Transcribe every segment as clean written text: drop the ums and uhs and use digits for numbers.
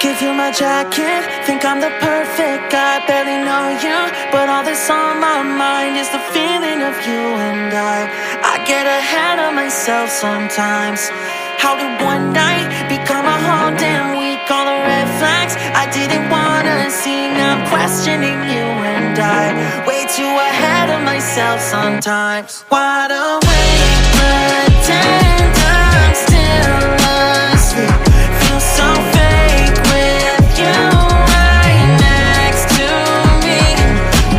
Give you my jacket, think I'm the perfect guy. Barely know you, but all that's on my mind is the feeling of you and I get ahead of myself sometimes. How did one night become a whole damn week? All the red flags I didn't wanna see. Now I'm questioning you and I way too ahead of myself sometimes. Wide awake, pretend I'm still asleep. Feel so fake with you right next to me.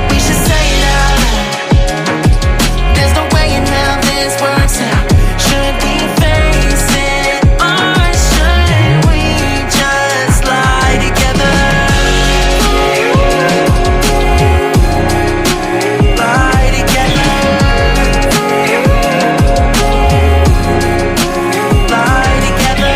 We should say it out loud. There's no way in hell this works out. Should we face it or should we just lie together? Lie together. Lie together.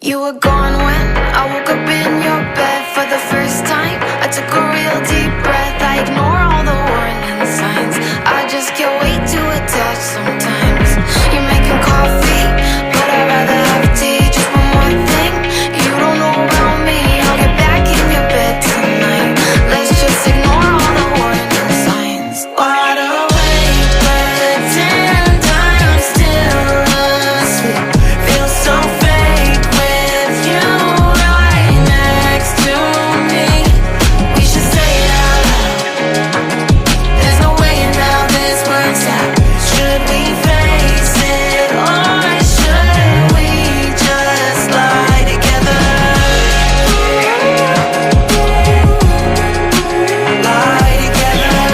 You were gone when I woke up in your bed for the first time. I took a real deep breath. I ignore all the warning signs. I just get way too attached sometimes. You're making coffee, but I'd rather have tea. Just one more thing you don't know about me. I'll get back in your bed tonight. Let's just ignore all the warning signs. Wide awake, pretend I'm still asleep. Feel so fake with you right next to me. We should say it out loud. There's no way in how this works out. Should we face it or should we just lie together? Lie together.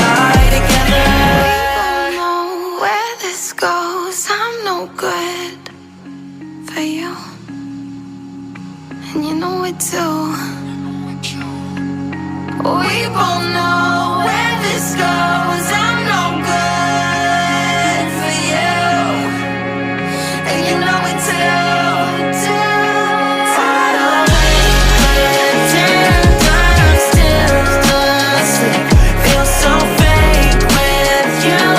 Lie together. We both know where this goes. I'm no good for you, and you know it too. We both